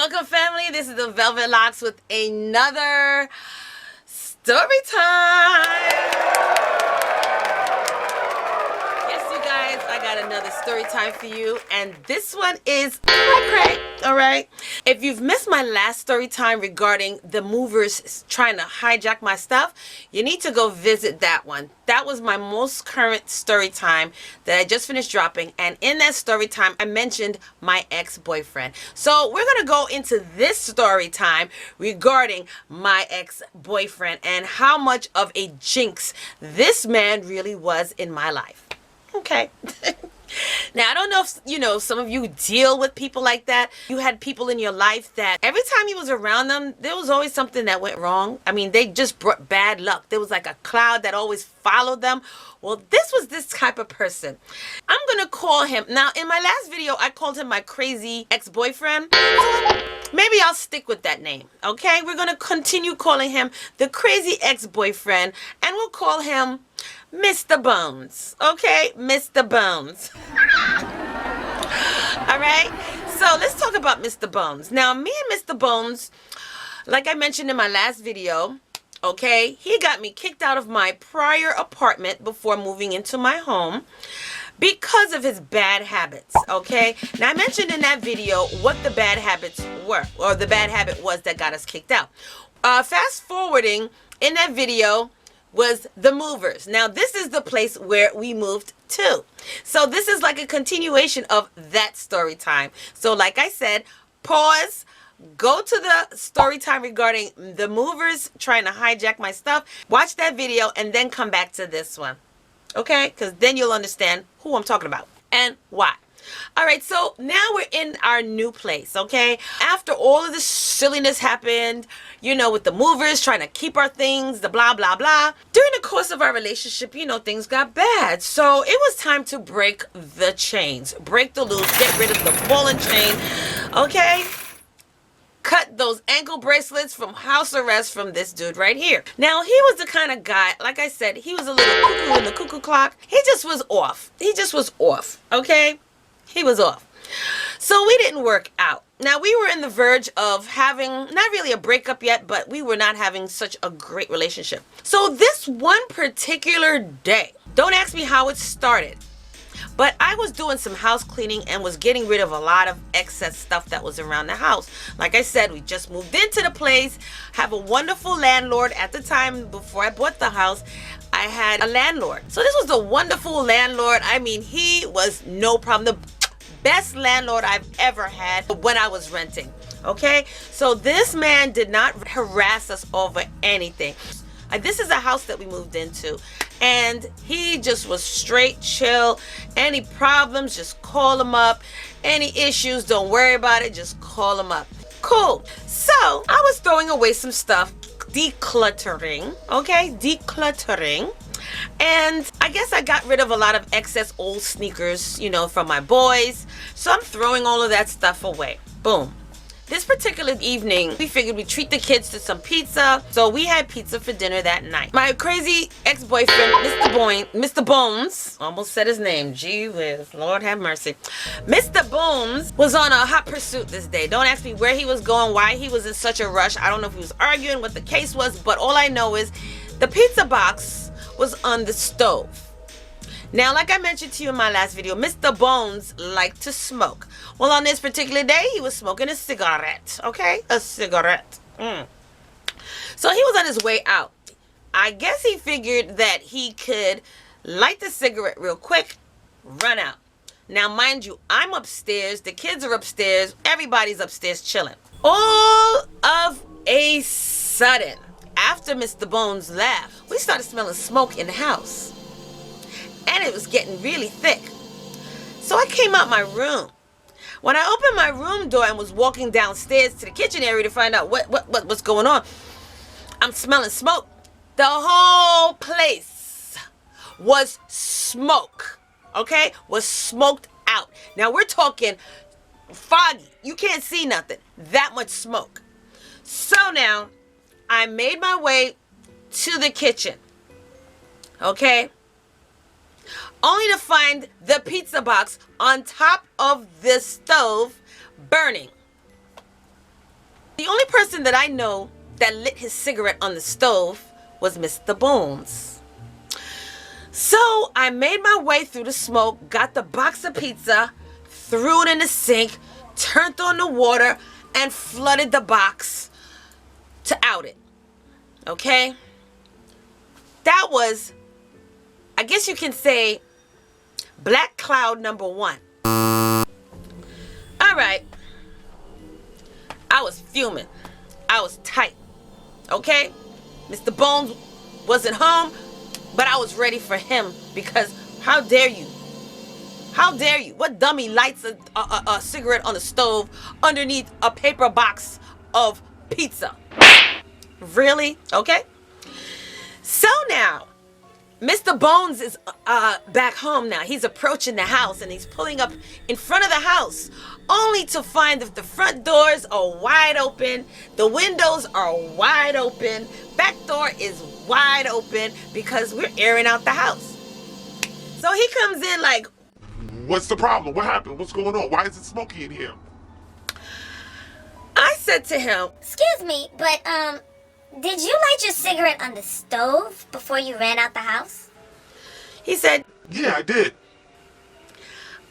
Welcome, family. This is the Velvet Locks with another story time. Yes, you guys, I got another story time for you, and this one is cray. All right. If you've missed my last story time regarding the movers trying to hijack my stuff, you need to go visit that one. That was my most current story time that I just finished dropping, and in that story time I mentioned my ex-boyfriend. So we're gonna go into this story time regarding my ex-boyfriend and how much of a jinx this man really was in my life. Okay. Now, I don't know if, some of you deal with people like that. You had people in your life that every time you was around them, there was always something that went wrong. I mean, they just brought bad luck. There was like a cloud that always followed them. Well, this was this type of person. I'm going to call him. Now, in my last video, I called him my crazy ex-boyfriend. So maybe I'll stick with that name, okay? We're going to continue calling him the crazy ex-boyfriend, and we'll call him Mr. Bones, okay? Mr. Bones. All right? So let's talk about Mr. Bones. Now, me and Mr. Bones, like I mentioned in my last video, okay, he got me kicked out of my prior apartment before moving into my home because of his bad habits, okay? Now, I mentioned in that video what the bad habits were, or the bad habit was that got us kicked out. Fast forwarding, in that video was the movers. Now, this is the place where we moved to. So this is like a continuation of that story time. So like I said, pause, go to the story time regarding the movers trying to hijack my stuff, watch that video, and then come back to this one. Okay? Because then you'll understand who I'm talking about and why. All right, so now we're in our new place, okay? After all of this silliness happened, with the movers trying to keep our things, the blah, blah, blah. During the course of our relationship, things got bad. So it was time to break the chains, break the loose, get rid of the ball and chain, okay? Cut those ankle bracelets from house arrest from this dude right here. Now, he was the kind of guy, like I said, he was a little cuckoo in the cuckoo clock. He just was off. He just was off, okay? He was off. So we didn't work out. Now, we were in the verge of having, not really a breakup yet, but we were not having such a great relationship. So this one particular day, don't ask me how it started, but I was doing some house cleaning and was getting rid of a lot of excess stuff that was around the house. Like I said, we just moved into the place, have a wonderful landlord. At the time, before I bought the house, I had a landlord. So this was a wonderful landlord. I mean, he was no problem. The best landlord I've ever had when I was renting, okay? So this man did not harass us over anything. This is a house that we moved into, and he just was straight chill. Any problems, just call him up. Any issues, don't worry about it, just call him up. Cool. So I was throwing away some stuff, decluttering, okay? Decluttering. And I guess I got rid of a lot of excess old sneakers, from my boys. So I'm throwing all of that stuff away. Boom. This particular evening, we figured we'd treat the kids to some pizza. So we had pizza for dinner that night. My crazy ex-boyfriend, Mr. Bones, almost said his name. Gee whiz, Lord have mercy. Mr. Bones was on a hot pursuit this day. Don't ask me where he was going, why he was in such a rush. I don't know if he was arguing, what the case was, but all I know is the pizza box was on the stove. Now, like I mentioned to you in my last video, Mr. Bones liked to smoke. Well, on this particular day, he was smoking a cigarette, okay? A cigarette. So he was on his way out. I guess he figured that he could light the cigarette real quick, run out. Now, mind you, I'm upstairs, the kids are upstairs, everybody's upstairs chilling. All of a sudden, after Mr. Bones left, we started smelling smoke in the house. And it was getting really thick. So I came out my room. When I opened my room door and was walking downstairs to the kitchen area to find out what's going on, I'm smelling smoke. The whole place was smoke, okay? Was smoked out. Now we're talking foggy. You can't see nothing. That much smoke. So now I made my way to the kitchen, okay? Only to find the pizza box on top of the stove burning. The only person that I know that lit his cigarette on the stove was Mr. Bones. So I made my way through the smoke, got the box of pizza, threw it in the sink, turned on the water, and flooded the box to out it. Okay? That was, I guess you can say, Black Cloud number 1. Alright. I was fuming. I was tight. Okay? Mr. Bones wasn't home, but I was ready for him because how dare you? How dare you? What dummy lights a cigarette on the stove underneath a paper box of pizza? Really? Okay? So now, Mr. Bones is back home now. He's approaching the house and he's pulling up in front of the house only to find that the front doors are wide open, the windows are wide open, back door is wide open because we're airing out the house. So he comes in like, "What's the problem? What happened? What's going on? Why is it smoky in here?" I said to him, "Excuse me, but did you light your cigarette on the stove before you ran out the house?" He said, "Yeah, I did."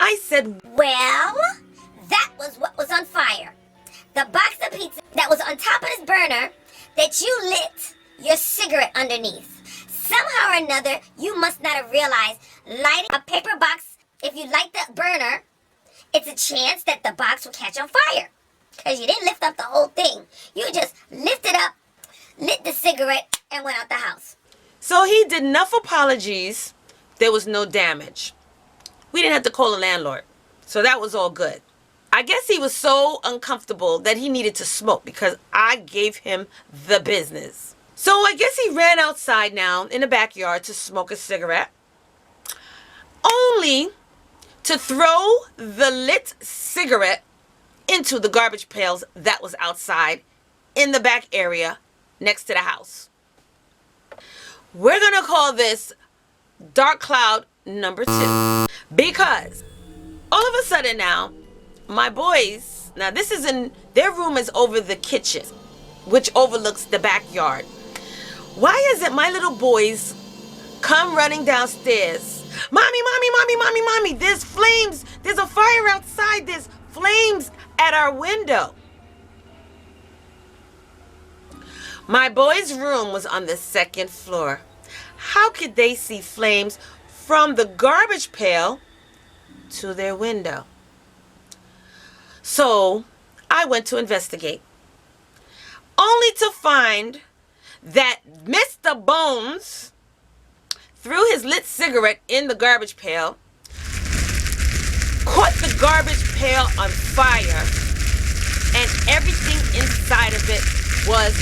I said, "Well, that was what was on fire. The box of pizza that was on top of this burner that you lit your cigarette underneath. Somehow or another, you must not have realized lighting a paper box, if you light the burner, it's a chance that the box will catch on fire. Because you didn't lift up the whole thing. You just lifted up, lit the cigarette, and went out the house." So he did enough apologies. There was no damage. We didn't have to call the landlord. So that was all good. I guess he was so uncomfortable that he needed to smoke because I gave him the business. So I guess he ran outside now in the backyard to smoke a cigarette, only to throw the lit cigarette into the garbage pails that was outside in the back area next to the house. We're going to call this Dark Cloud number 2 because all of a sudden now, my boys, now this is in, their room is over the kitchen, which overlooks the backyard. Why is it my little boys come running downstairs? "Mommy, mommy, mommy, mommy, mommy, there's flames. There's a fire outside. There's flames at our window." My boys' room was on the 2nd floor. How could they see flames from the garbage pail to their window? So I went to investigate, only to find that Mr. Bones threw his lit cigarette in the garbage pail, caught the garbage pail on fire, and everything inside of it was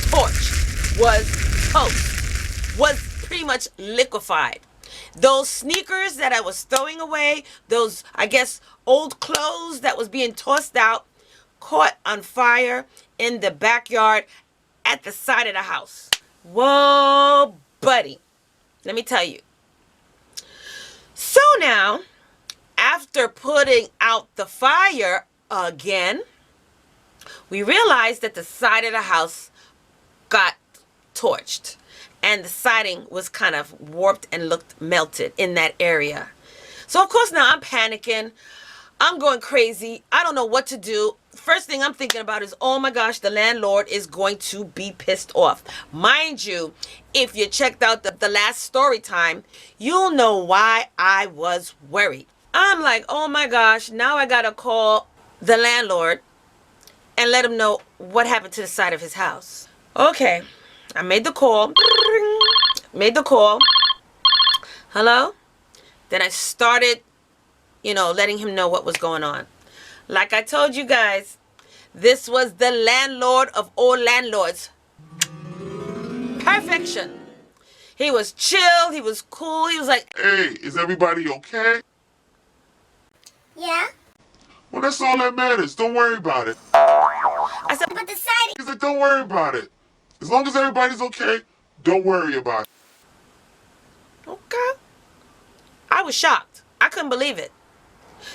torched, was toast, was pretty much liquefied. Those sneakers that I was throwing away, those, I guess, old clothes that was being tossed out, caught on fire in the backyard at the side of the house. Whoa, buddy. Let me tell you. So now, after putting out the fire again, we realized that the side of the house got torched. And the siding was kind of warped and looked melted in that area. So, of course, now I'm panicking. I'm going crazy. I don't know what to do. First thing I'm thinking about is, oh my gosh, the landlord is going to be pissed off. Mind you, if you checked out the last story time, you'll know why I was worried. I'm like, oh my gosh, now I got to call the landlord and let him know what happened to the side of his house. Okay. I made the call. Made the call. Hello? Then I started, letting him know what was going on. Like I told you guys, this was the landlord of all landlords. Perfection. He was chill. He was cool. He was like, "Hey, is everybody okay?" "Yeah." "Well, that's all that matters. Don't worry about it." I said, "But the siding..." He's like, "Don't worry about it. As long as everybody's okay, don't worry about it." okay. I was shocked. I couldn't believe it.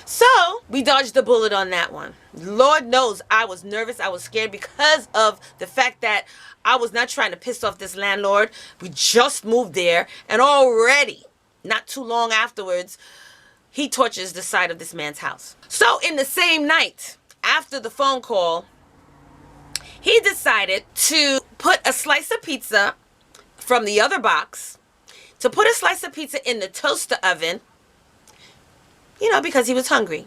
So we dodged the bullet on that one. Lord knows I was nervous. I was scared because of the fact that I was not trying to piss off this landlord. We just moved there, and already, not too long afterwards, he torches the side of this man's house. So in the same night, after the phone call, he decided to put a slice of pizza from the other box, to put a slice of pizza in the toaster oven, you know, because he was hungry.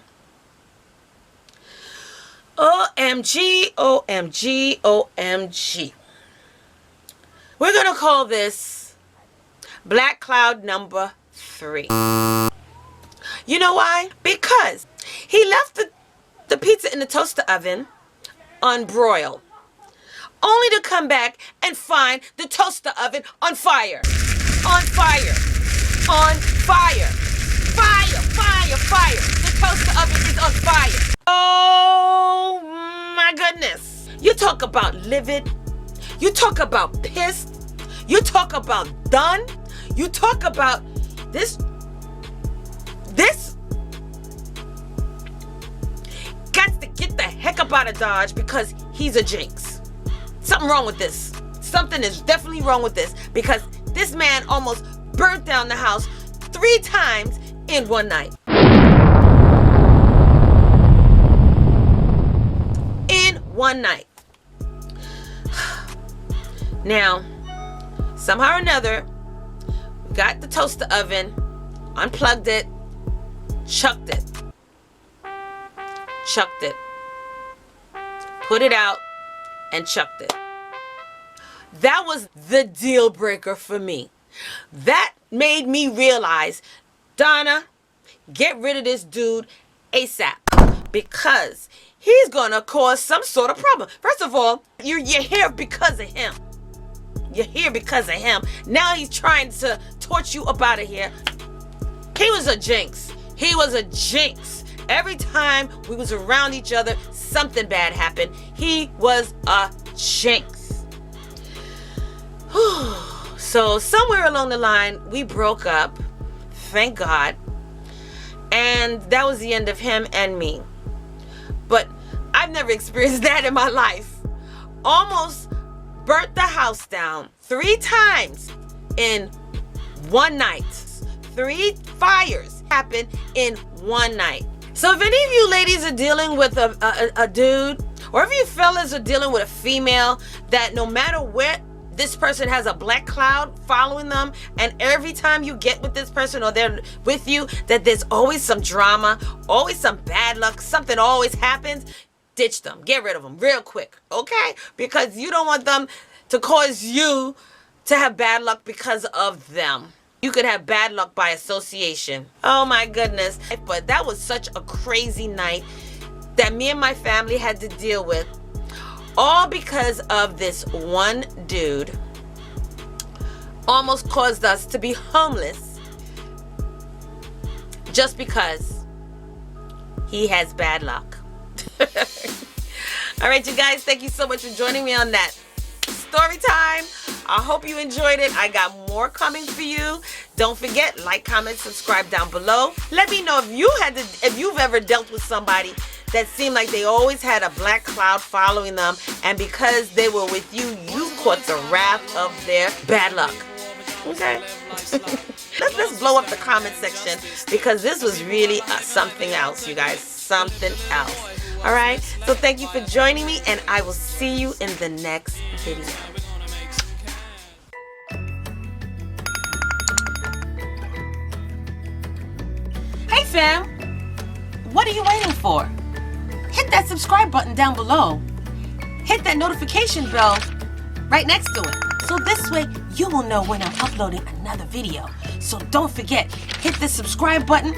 OMG, OMG, OMG. We're going to call this Black Cloud number 3. You know why? Because he left the pizza in the toaster oven unbroiled, only to come back and find the toaster oven on fire. On fire. On fire. Fire, fire, fire. The toaster oven is on fire. Oh my goodness. You talk about livid. You talk about pissed. You talk about done. You talk about this got to get the heck up out of Dodge because he's a jinx. Something wrong with this. Something is definitely wrong with this because this man almost burnt down the house 3 times in one night. In one night. Now, somehow or another, got the toaster oven, unplugged it, chucked it. Chucked it. Put it out and chucked it. That was the deal breaker for me. That made me realize, Donna, get rid of this dude ASAP because he's gonna cause some sort of problem. First of all, you're here because of him. You're here because of him. Now he's trying to torch you up out of here. He was a jinx. He was a jinx. Every time we was around each other, something bad happened. He was a jinx. So somewhere along the line, we broke up. Thank God. And that was the end of him and me. But I've never experienced that in my life. Almost burnt the house down 3 times in one night. 3 fires happened in one night. So if any of you ladies are dealing with a dude, or if you fellas are dealing with a female that no matter what, this person has a black cloud following them, and every time you get with this person or they're with you, that there's always some drama, always some bad luck, something always happens, ditch them. Get rid of them real quick, okay? Because you don't want them to cause you to have bad luck because of them. You could have bad luck by association. Oh my goodness. But that was such a crazy night that me and my family had to deal with. All because of this one dude. Almost caused us to be homeless. Just because he has bad luck. All right, you guys, thank you so much for joining me on that story time. I hope you enjoyed it. I got more coming for you. Don't forget, like, comment, subscribe down below. Let me know if you've ever dealt with somebody that seemed like they always had a black cloud following them, and because they were with you, you caught the wrath of their bad luck. Okay? let's blow up the comment section because this was really something else, you guys. Something else. All right? So thank you for joining me, and I will see you in the next video. Hey fam, what are you waiting for? Hit that subscribe button down below. Hit that notification bell right next to it. So this way you will know when I'm uploading another video. So don't forget, hit the subscribe button,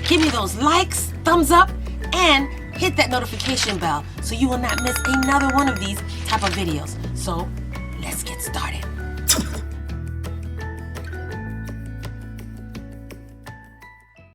give me those likes, thumbs up, and hit that notification bell so you will not miss another one of these type of videos. So let's get started.